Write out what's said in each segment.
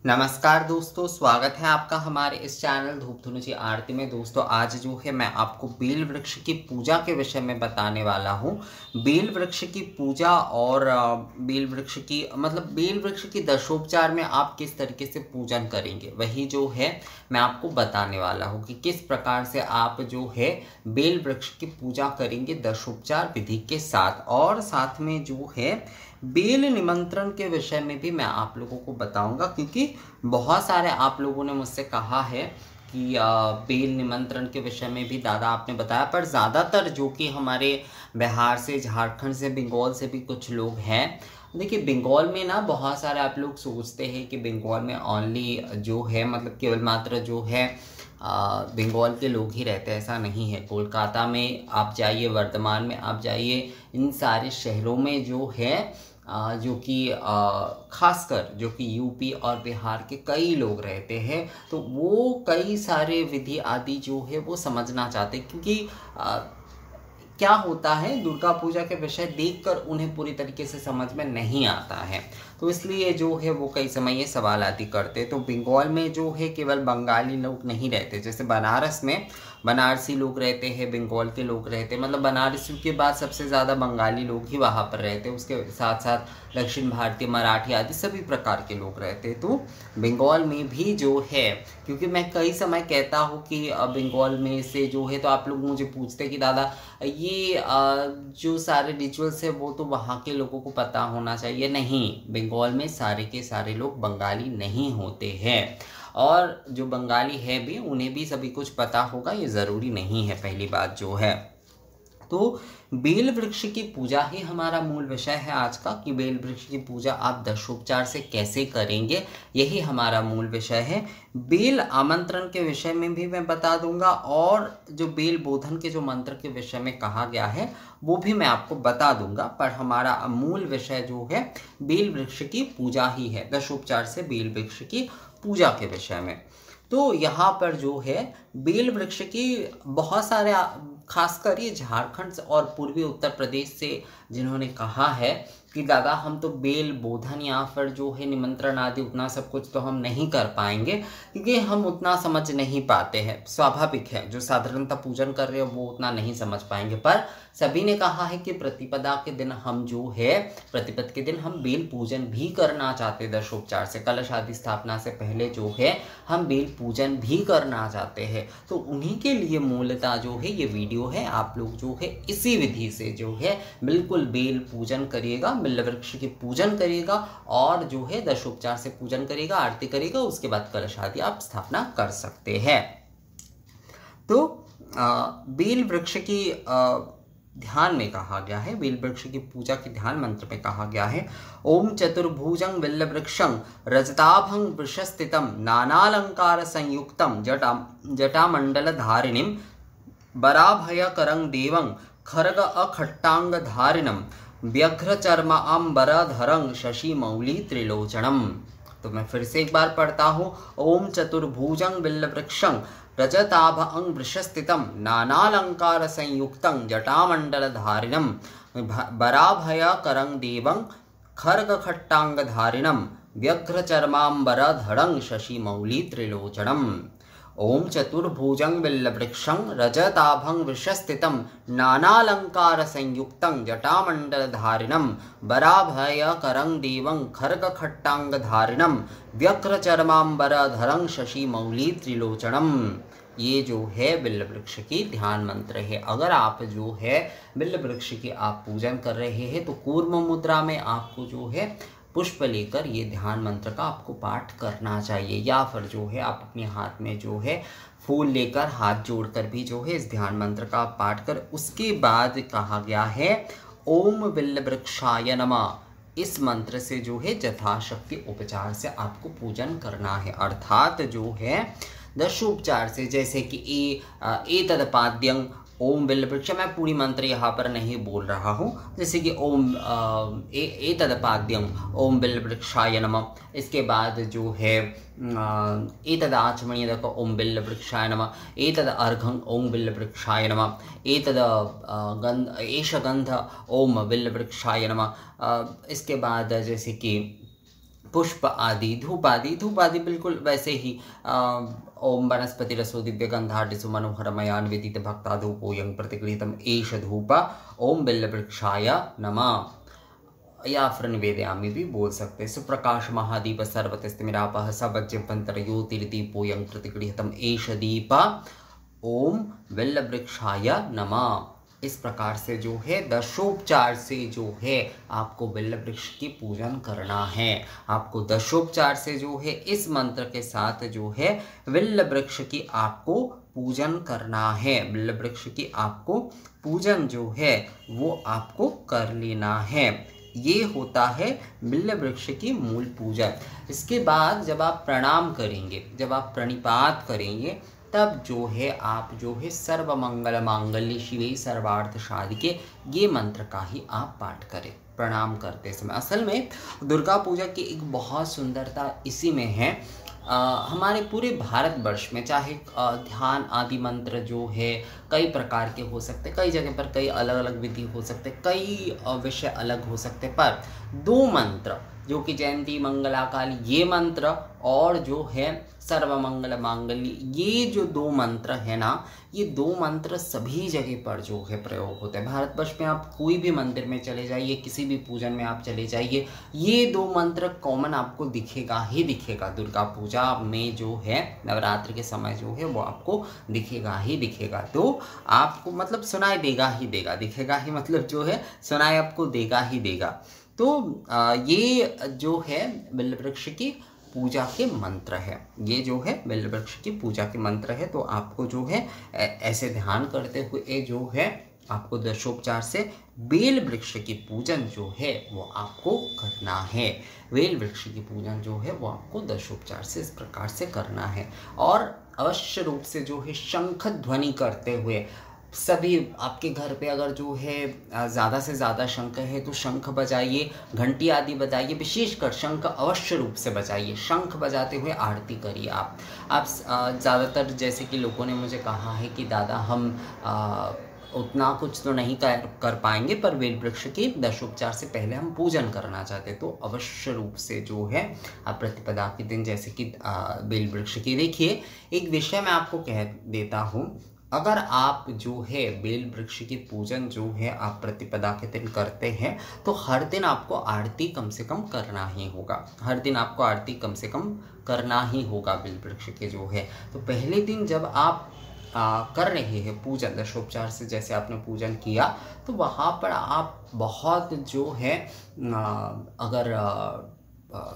नमस्कार दोस्तों, स्वागत है आपका हमारे इस चैनल धूप धुनु जी आरती में। दोस्तों आज जो है मैं आपको बेल वृक्ष की पूजा के विषय में बताने वाला हूँ। बेल वृक्ष की पूजा और बेल वृक्ष की बेल वृक्ष की दशोपचार में आप किस तरीके से पूजन करेंगे, वही जो है मैं आपको बताने वाला हूँ कि किस प्रकार से आप जो है बेल वृक्ष की पूजा करेंगे दशोपचार विधि के साथ। और साथ में जो है बेल निमंत्रण के विषय में भी मैं आप लोगों को बताऊंगा, क्योंकि बहुत सारे आप लोगों ने मुझसे कहा है कि बेल निमंत्रण के विषय में भी दादा आपने बताया, पर ज़्यादातर जो कि हमारे बिहार से, झारखंड से, बंगाल से भी कुछ लोग हैं। देखिए बंगाल में ना बहुत सारे आप लोग सोचते हैं कि बंगाल में ओनली जो है केवल मात्र जो है बंगाल के लोग ही रहते हैं, ऐसा नहीं है। कोलकाता में आप जाइए, वर्धमान में आप जाइए, इन सारे शहरों में जो है जो कि खासकर जो कि यूपी और बिहार के कई लोग रहते हैं, तो वो कई सारे विधि आदि जो है वो समझना चाहते हैं, क्योंकि क्या होता है दुर्गा पूजा के विषय देखकर उन्हें पूरी तरीके से समझ में नहीं आता है, तो इसलिए जो है वो कई समय ये सवाल आदि करते। तो बंगाल में जो है केवल बंगाली लोग नहीं रहते, जैसे बनारस में बनारसी लोग रहते हैं, बंगाल के लोग रहते हैं, बनारसी के बाद सबसे ज़्यादा बंगाली लोग ही वहाँ पर रहते हैं। उसके साथ साथ दक्षिण भारतीय, मराठी आदि सभी प्रकार के लोग रहते हैं। तो बंगाल में भी जो है, क्योंकि मैं कई समय कहता हूँ कि बंगाल में से जो है, तो आप लोग मुझे पूछते हैं कि दादा ये जो सारे रिचुअल्स है वो तो वहाँ के लोगों को पता होना चाहिए। नहीं, बंगाल में सारे के सारे लोग बंगाली नहीं होते हैं, और जो बंगाली है भी उन्हें भी सभी कुछ पता होगा, ये ज़रूरी नहीं है। पहली बात जो है, तो बेल वृक्ष की पूजा ही हमारा मूल विषय है आज का, कि बेल वृक्ष की पूजा आप दशोपचार से कैसे करेंगे, यही हमारा मूल विषय है। बेल आमंत्रण के विषय में भी मैं बता दूंगा, और जो बेल बोधन के जो मंत्र के विषय में कहा गया है वो भी मैं आपको बता दूंगा। पर हमारा मूल विषय जो है बेल वृक्ष की पूजा ही है, दशोपचार से बेल वृक्ष की पूजा के विषय में। तो यहाँ पर जो है बेल वृक्ष की बहुत सारे, खासकर ये झारखंड और पूर्वी उत्तर प्रदेश से जिन्होंने कहा है कि दादा हम तो बेल बोधन या फिर जो है निमंत्रण आदि उतना सब कुछ तो हम नहीं कर पाएंगे, क्योंकि हम उतना समझ नहीं पाते हैं। स्वाभाविक है, जो साधारणतः पूजन कर रहे हो वो उतना नहीं समझ पाएंगे। पर सभी ने कहा है कि प्रतिपदा के दिन हम जो है, प्रतिपद के दिन हम बेल पूजन भी करना चाहते हैं दशोपचार से, कलश आदि स्थापना से पहले जो है हम बेल पूजन भी करना चाहते हैं। तो उन्हीं के लिए मूलतः जो है ये वीडियो है। आप लोग जो है इसी विधि से जो है बिल्कुल बेल पूजन करिएगा, बेल वृक्ष की पूजन करिएगा, और जो है दशोपचार से पूजन करिएगा, आरती करिएगा, उसके बाद कलश आदि आप स्थापना कर सकते हैं। तो बेल वृक्ष की ध्यान में कहा गया है, बेल वृक्ष की पूजा के ध्यान मंत्र में कहा गया है, ओम चतुर्भुजं बिल्व वृक्षं रजताभं वृषस्थितं नानालंकार संयुक्तं जटामंडल धारिणीं बराभयकरं देवं खर्ग अखट्टांग धारिणं व्यघ्रचर्म अंबरधरं शशिमौली त्रिलोचनम। तो मैं फिर से एक बार पढ़ता हूँ, ओम चतुर्भुजं बिल्व वृक्षं रजताभं वृषस्थितं नानालंकार संयुक्तं जटामंडलधारिणं बराभयकरं देवं खर्गखट्टांगधारिणं व्यघ्रचर्मांबरधरं शशिमौली त्रिलोचनम। ओम चतुर्भुजं बिल्ववृक्षं रजताभं वृषस्थितं नानालंकार संयुक्तं जटामंडलधारिणं बराभयकरं देवं खर्गखट्टांगधारिणं व्यघ्रचर्मांबरधरं शशिमौली त्रिलोचनम। ये जो है बिल्व वृक्ष की ध्यान मंत्र है। अगर आप जो है बिल्व वृक्ष की आप पूजन कर रहे हैं तो कूर्म मुद्रा में आपको जो है पुष्प लेकर ये ध्यान मंत्र का आपको पाठ करना चाहिए, या फिर जो है आप अपने हाथ में जो है फूल लेकर हाथ जोड़कर भी जो है इस ध्यान मंत्र का पाठ कर, उसके बाद कहा गया है ओम बिल्व वृक्षाय नमः। इस मंत्र से जो है यथाशक्ति उपचार से आपको पूजन करना है, अर्थात जो है दशोपचार से, जैसे कि ए तदपाद्यं ओम बिल्व वृक्ष, मैं पूरी मंत्र यहाँ पर नहीं बोल रहा हूँ, जैसे कि ओम एतदपाद्यम ओम बिल्व वृक्षाय नमः। इसके बाद जो है एतद आचमनीयदक ओम बिल्व वृक्षाय नमः, एतद अर्घं ओम बिल्व वृक्षाय नमः, एतद एष गंध ओम बिल्व वृक्षाय नमः। इसके बाद जैसे कि पुष्प आदि, धूप आदि, धूप आदि बिल्कुल वैसे ही ओम वनस्पति रसो दिव्य गंधाढ़ मनोहर मयान विदित भक्ता धूपो यं प्रतिगृहीतम एष धूप ओम बिल्ववृक्षाय नमः, या फिर निवेदयामि भी बोल सकते हैं। सुप्रकाश महादीप सर्वतस्तिमिरापः सवज्रवंतरयोतिर्दीपो यं प्रतिगृहीतम एष दीप ओम बिल्ववृक्षाय नमः। इस प्रकार से जो है दशोपचार से जो है आपको बिल्व वृक्ष की पूजन करना है। आपको दशोपचार से जो है इस मंत्र के साथ जो है बिल्व वृक्ष की आपको पूजन करना है। बिल्व वृक्ष की आपको पूजन जो है वो आपको कर लेना है। ये होता है बिल्व वृक्ष की मूल पूजन। इसके बाद जब आप प्रणाम करेंगे, जब आप प्रणिपात करेंगे, तब जो है आप जो है सर्व मंगल मांगल्य शिवे सर्वार्थ साधिके ये मंत्र का ही आप पाठ करें प्रणाम करते समय। असल में दुर्गा पूजा की एक बहुत सुंदरता इसी में है। हमारे पूरे भारतवर्ष में चाहे ध्यान आदि मंत्र जो है कई प्रकार के हो सकते, कई जगह पर कई अलग अलग विधि हो सकते, कई विषय अलग हो सकते, पर दो मंत्र जो कि जयंती मंगलाकाली ये मंत्र और जो है सर्व मंगल मांगल्य ये जो दो मंत्र है ना, ये दो मंत्र सभी जगह पर जो है प्रयोग होते हैं। भारतवर्ष में आप कोई भी मंदिर में चले जाइए, किसी भी पूजन में आप चले जाइए, ये दो मंत्र कॉमन आपको दिखेगा ही दिखेगा। दुर्गा पूजा में जो है नवरात्रि के समय जो है वो आपको दिखेगा ही दिखेगा। तो आपको मतलब सुनाई देगा ही देगा, दिखेगा ही मतलब जो है सुनाई आपको देगा ही देगा। तो ये जो है बिल्व वृक्ष की पूजा के मंत्र है, ये जो है बिल्व वृक्ष की पूजा के मंत्र है। तो आपको जो है ऐसे ध्यान करते हुए जो है आपको दशोपचार से बेल वृक्ष की पूजन जो है वो आपको करना है। बेल वृक्ष की पूजन जो है वो आपको दशोपचार से इस प्रकार से करना है। और अवश्य रूप से जो है शंख ध्वनि करते हुए सभी आपके घर पे अगर जो है ज़्यादा से ज़्यादा शंख है तो शंख बजाइए, घंटी आदि बजाइए, विशेषकर शंख अवश्य रूप से बजाइए। शंख बजाते हुए आरती करिए आप ज़्यादातर जैसे कि लोगों ने मुझे कहा है कि दादा हम उतना कुछ तो नहीं कर पाएंगे, पर बेल वृक्ष की दशोपचार से पहले हम पूजन करना चाहते, तो अवश्य रूप से जो है आप प्रतिपदा के दिन जैसे कि बेल वृक्ष की देखिए एक विषय मैं आपको कह देता हूँ। अगर आप जो है बेल वृक्ष की पूजन जो है आप प्रतिपदा के दिन करते हैं तो हर दिन आपको आरती कम से कम करना ही होगा। हर दिन आपको आरती कम से कम करना ही होगा बेल वृक्ष के जो है। तो पहले दिन जब आप कर रहे हैं पूजन दशोपचार से, जैसे आपने पूजन किया तो वहाँ पर आप बहुत जो है अगर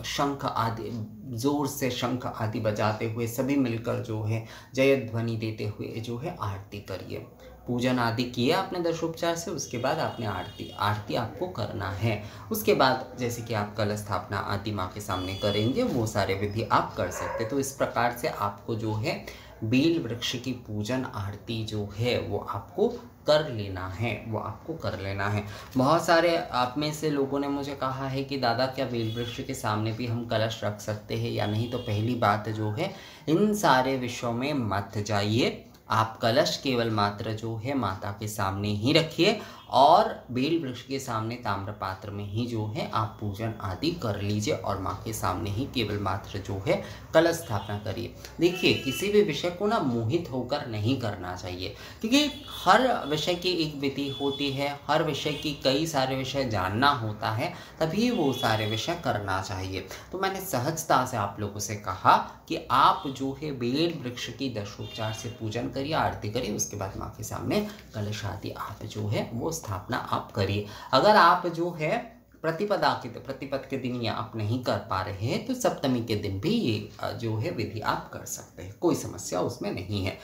शंख आदि जोर से शंख आदि बजाते हुए सभी मिलकर जो है जय ध्वनि देते हुए जो है आरती करिए। पूजन आदि किए आपने दशोपचार से, उसके बाद आपने आरती आपको करना है। उसके बाद जैसे कि आप कलश स्थापना आदि माँ के सामने करेंगे वो सारे विधि आप कर सकते। तो इस प्रकार से आपको जो है बेल वृक्ष की पूजन आरती जो है वो आपको कर लेना है, वो आपको कर लेना है। बहुत सारे आप में से लोगों ने मुझे कहा है कि दादा क्या बेल वृक्ष के सामने भी हम कलश रख सकते हैं या नहीं। तो पहली बात जो है इन सारे विषयों में मत जाइए, आप कलश केवल मात्र जो है माता के सामने ही रखिए और बेल वृक्ष के सामने ताम्र पात्र में ही जो है आप पूजन आदि कर लीजिए और माँ के सामने ही केवल मात्र जो है कलश स्थापना करिए। देखिए किसी भी विषय को ना मोहित होकर नहीं करना चाहिए, क्योंकि हर विषय की एक विधि होती है, हर विषय की कई सारे विषय जानना होता है, तभी वो सारे विषय करना चाहिए। तो मैंने सहजता से आप लोगों से कहा कि आप जो है बेल वृक्ष की दशोपचार से पूजन करिए, आरती करिए, उसके बाद माँ के सामने कलश आदि आप जो है वो स्थापना आप करिए। अगर आप जो है प्रतिपद के दिन ये आप नहीं कर पा रहे हैं तो सप्तमी के दिन भी ये जो है विधि आप कर सकते हैं, कोई समस्या उसमें नहीं है।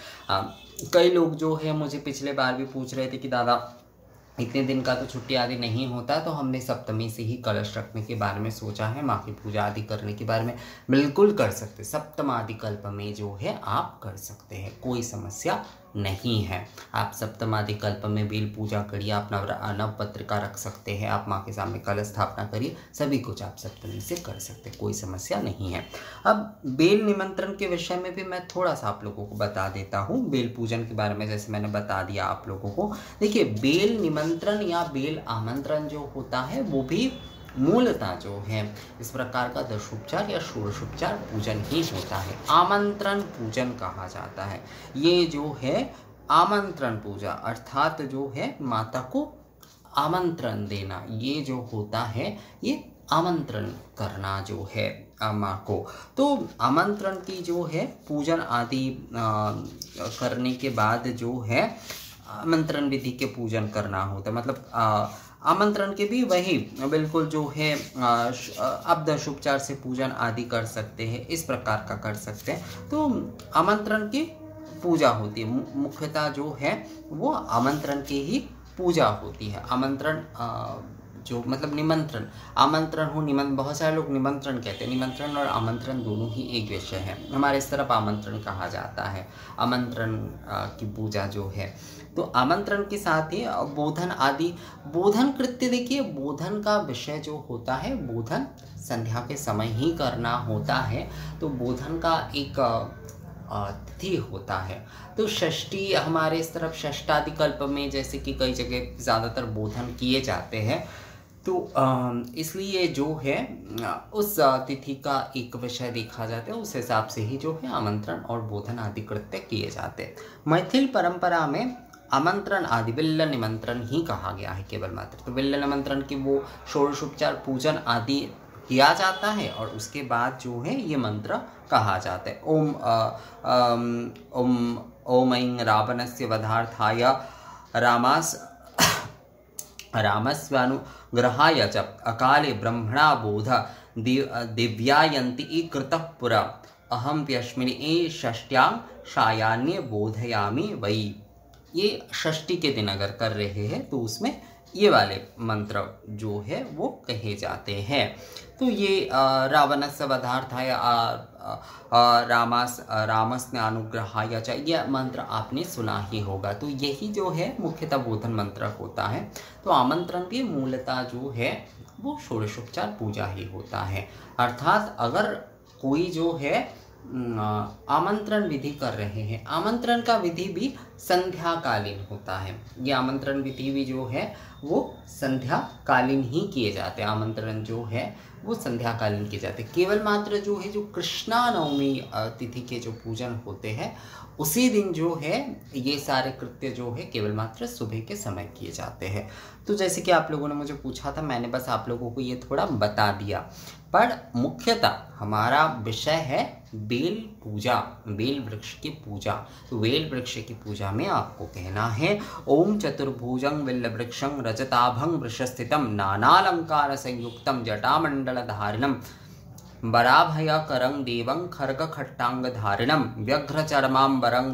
कई लोग जो है मुझे पिछले बार भी पूछ रहे थे कि दादा इतने दिन का तो छुट्टी आदि नहीं होता, तो हमने सप्तमी से ही कलश रखने के बारे में सोचा है, माँ की पूजा आदि करने के बारे में। बिल्कुल कर सकते, सप्तम आदि कल्प में जो है आप कर सकते हैं, कोई समस्या नहीं है। आप सप्तम आदि कल्प में बेल पूजा करिए, आप नव पत्रिका रख सकते हैं, आप माँ के सामने कलश स्थापना करिए, सभी कुछ आप सप्तमी से कर सकते हैं, कोई समस्या नहीं है। अब बेल निमंत्रण के विषय में भी मैं थोड़ा सा आप लोगों को बता देता हूँ। बेल पूजन के बारे में जैसे मैंने बता दिया आप लोगों को। देखिए बेल निमंत्रण या बेल आमंत्रण जो होता है वो भी मूलतः जो है इस प्रकार का दशोपचार या षोडशोपचार पूजन ही होता है। आमंत्रण पूजन कहा जाता है। ये जो है आमंत्रण पूजा अर्थात जो है माता को आमंत्रण देना, ये जो होता है ये आमंत्रण करना जो है माँ को। तो आमंत्रण की जो है पूजन आदि करने के बाद जो है आमंत्रण विधि के पूजन करना होता है। मतलब आमंत्रण के भी वही बिल्कुल जो है आप दशोपचार से पूजन आदि कर सकते हैं, इस प्रकार का कर सकते हैं। तो आमंत्रण की पूजा होती है, मुख्यतः जो है वो आमंत्रण की ही पूजा होती है। आमंत्रण जो मतलब निमंत्रण, आमंत्रण हो निमंत्रण, बहुत सारे लोग निमंत्रण कहते हैं। निमंत्रण और आमंत्रण दोनों ही एक विषय है। हमारे इस तरफ आमंत्रण कहा जाता है। आमंत्रण की पूजा जो है, तो आमंत्रण के साथ ही बोधन आदि, बोधन कृत्य देखिए, बोधन का विषय जो होता है, बोधन संध्या के समय ही करना होता है। तो बोधन का एक तिथि होता है। तो षष्ठी हमारे इस तरफ षष्ठादि कल्प में जैसे कि कई जगह ज़्यादातर बोधन किए जाते हैं, तो इसलिए जो है उस तिथि का एक विषय देखा जाता है, उस हिसाब से ही जो है आमंत्रण और बोधन आदि कृत्य किए जाते हैं। मैथिल परंपरा में आमंत्रण आदि बिल्ल निमंत्रण ही कहा गया है केवल मात्र। तो बिल्ल निमंत्रण की वो षोडशोपचार पूजन आदि किया जाता है और उसके बाद जो है ये मंत्र कहा जाता है। ओम ऐं रावणस्य वधार्थाय रामस्वानुग्रहाय च अकाले ब्रह्मणा बोध दिव्यायन्ति कृतः पुरा अहं त्यस्मिन् षष्ट्यां सायान्ये बोधयामि वै। ये षष्ठी के दिन अगर कर रहे हैं तो उसमें ये वाले मंत्र जो है वो कहे जाते हैं। तो ये रावणस्य वधार्थाय रामस्य अनुग्रहाय च, यह मंत्र आपने सुना ही होगा। तो यही जो है मुख्यतः बोधन मंत्र होता है। तो आमंत्रण भी मूलतः जो है वो षोडशोपचार पूजा ही होता है। अर्थात अगर कोई जो है आमंत्रण विधि कर रहे हैं, आमंत्रण का विधि भी संध्याकालीन होता है। ये आमंत्रण विधि भी जो है वो संध्याकालीन ही किए जाते हैं। आमंत्रण जो है वो संध्याकालीन किए जाते हैं। केवल मात्र जो है जो कृष्णा नवमी तिथि के जो पूजन होते हैं उसी दिन जो है ये सारे कृत्य जो है केवल मात्र सुबह के समय किए जाते हैं। तो जैसे कि आप लोगों ने मुझे पूछा था, मैंने बस आप लोगों को ये थोड़ा बता दिया। पर मुख्यतः हमारा विषय है बेल पूजा, बेल वृक्ष की पूजा। तो बेल वृक्ष की पूजा में आपको कहना है ओम चतुर्भुजं बिल्लवृक्षं रजताभं वृषस्थितं नानालंकार संयुक्तं जटामंडलधारिणं वराभयकरं देवं खड्गखट्टांगधारिणं व्यघ्रचर्मांबरं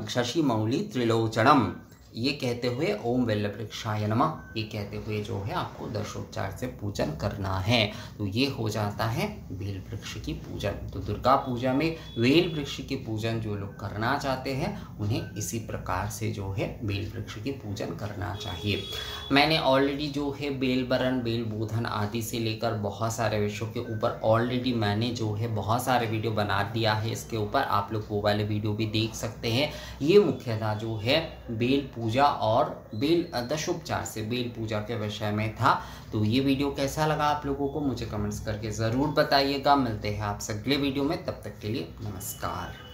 शशिमौली त्रिलोचनम। ये कहते हुए ओम बेलवृक्षाय नमः, ये कहते हुए जो है आपको दशोपचार से पूजन करना है। तो ये हो जाता है बेल वृक्ष की पूजन। तो दुर्गा पूजा में बेल वृक्ष की पूजन जो लोग करना चाहते हैं उन्हें इसी प्रकार से जो है बेल वृक्ष की पूजन करना चाहिए। मैंने ऑलरेडी जो है बेल बरन, बेल बोधन आदि से लेकर बहुत सारे विषयों के ऊपर ऑलरेडी मैंने जो है बहुत सारे वीडियो बना दिया है। इसके ऊपर आप लोग वो वाले वीडियो भी देख सकते हैं। ये मुख्यतः जो है बेल पूजा और बेल दशोपचार से बेल पूजा के विषय में था। तो ये वीडियो कैसा लगा आप लोगों को मुझे कमेंट्स करके ज़रूर बताइएगा। मिलते हैं आपसे अगले वीडियो में, तब तक के लिए नमस्कार।